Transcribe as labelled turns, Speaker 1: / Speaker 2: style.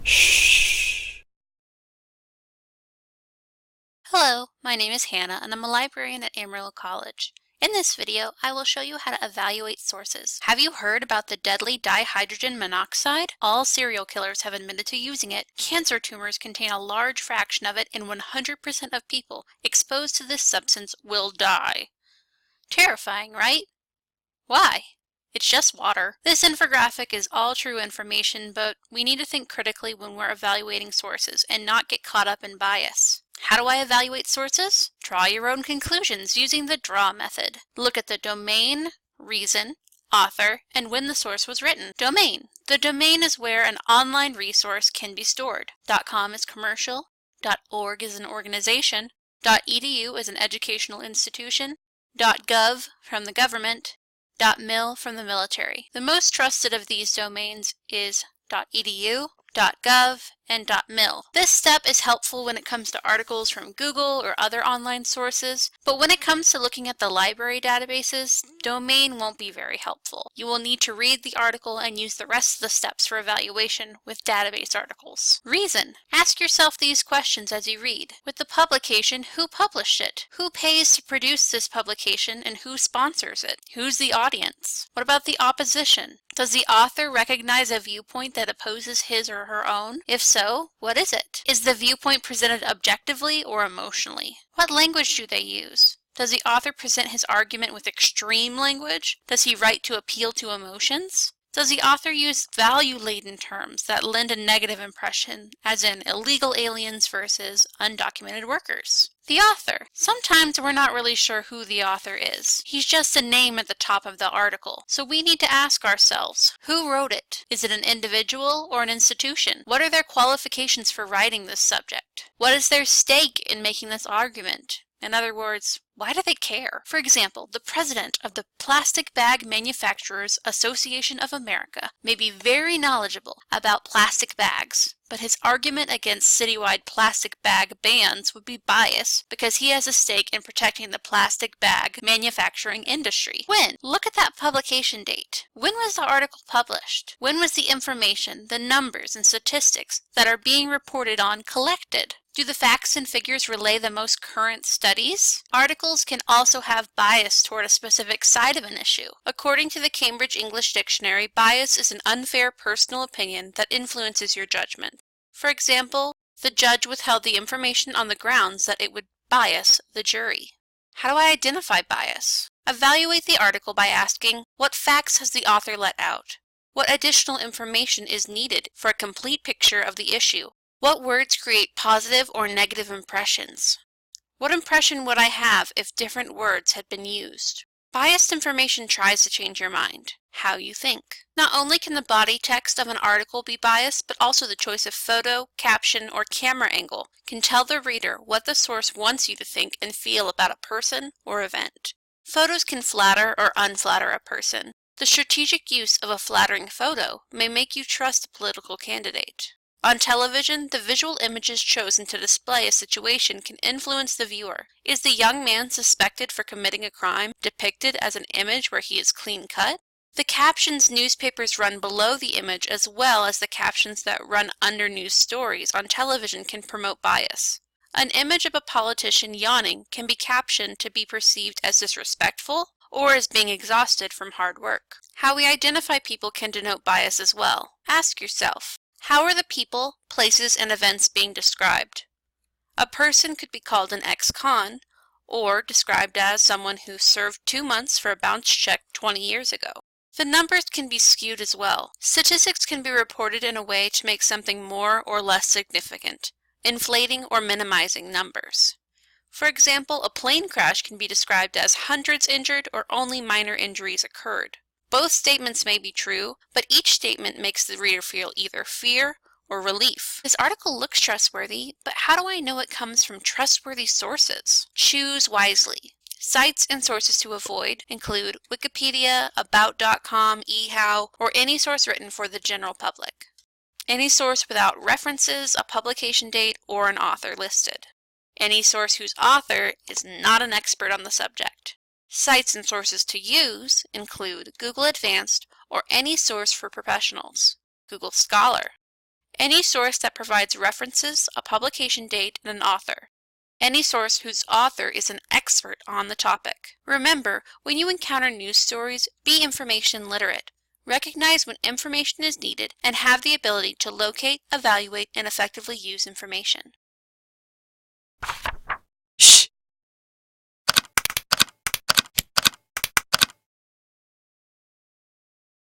Speaker 1: Shh.
Speaker 2: Hello, my name is Hannah and I'm a librarian at Amarillo College. In this video, I will show you how to evaluate sources. Have you heard about the deadly dihydrogen monoxide? All serial killers have admitted to using it. Cancer tumors contain a large fraction of it and 100% of people exposed to this substance will die. Terrifying, right? Why? It's just water. This infographic is all true information, but we need to think critically when we're evaluating sources and not get caught up in bias. How do I evaluate sources? Draw your own conclusions using the DRAW method. Look at the domain, reason, author, and when the source was written. Domain. The domain is where an online resource can be stored. .com is commercial. .org is an organization. .edu is an educational institution. .gov from the government. .mil from the military. The most trusted of these domains is .edu, .gov, and .mil. This step is helpful when it comes to articles from Google or other online sources, but when it comes to looking at the library databases, domain won't be very helpful. You will need to read the article and use the rest of the steps for evaluation with database articles. Reason. Ask yourself these questions as you read. With the publication, who published it? Who pays to produce this publication and who sponsors it? Who's the audience? What about the opposition? Does the author recognize a viewpoint that opposes his or her own? If so, what is it? Is the viewpoint presented objectively or emotionally? What language do they use? Does the author present his argument with extreme language? Does he write to appeal to emotions? Does the author use value-laden terms that lend a negative impression, as in illegal aliens versus undocumented workers? The author. Sometimes we're not really sure who the author is. He's just a name at the top of the article. So we need to ask ourselves, who wrote it? Is it an individual or an institution? What are their qualifications for writing this subject? What is their stake in making this argument? In other words, why do they care? For example, the president of the Plastic Bag Manufacturers Association of America may be very knowledgeable about plastic bags, but his argument against citywide plastic bag bans would be biased because he has a stake in protecting the plastic bag manufacturing industry. When? Look at that publication date. When was the article published? When was the information, the numbers and statistics that are being reported on collected? Do the facts and figures relay the most current studies? Articles can also have bias toward a specific side of an issue. According to the Cambridge English Dictionary, bias is an unfair personal opinion that influences your judgment. For example, the judge withheld the information on the grounds that it would bias the jury. How do I identify bias? Evaluate the article by asking, what facts has the author let out? What additional information is needed for a complete picture of the issue? What words create positive or negative impressions? What impression would I have if different words had been used? Biased information tries to change your mind, how you think. Not only can the body text of an article be biased, but also the choice of photo, caption, or camera angle can tell the reader what the source wants you to think and feel about a person or event. Photos can flatter or unflatter a person. The strategic use of a flattering photo may make you trust a political candidate. On television, the visual images chosen to display a situation can influence the viewer. Is the young man suspected for committing a crime depicted as an image where he is clean cut? The captions newspapers run below the image as well as the captions that run under news stories on television can promote bias. An image of a politician yawning can be captioned to be perceived as disrespectful or as being exhausted from hard work. How we identify people can denote bias as well. Ask yourself, how are the people, places, and events being described? A person could be called an ex-con, or described as someone who served 2 months for a bounce check 20 years ago. The numbers can be skewed as well. Statistics can be reported in a way to make something more or less significant, inflating or minimizing numbers. For example, a plane crash can be described as hundreds injured or only minor injuries occurred. Both statements may be true, but each statement makes the reader feel either fear or relief. This article looks trustworthy, but how do I know it comes from trustworthy sources? Choose wisely. Sites and sources to avoid include Wikipedia, About.com, eHow, or any source written for the general public. Any source without references, a publication date, or an author listed. Any source whose author is not an expert on the subject. Sites and sources to use include Google Advanced or any source for professionals, Google Scholar. Any source that provides references, a publication date, and an author. Any source whose author is an expert on the topic. Remember, when you encounter news stories, be information literate. Recognize when information is needed and have the ability to locate, evaluate, and effectively use information.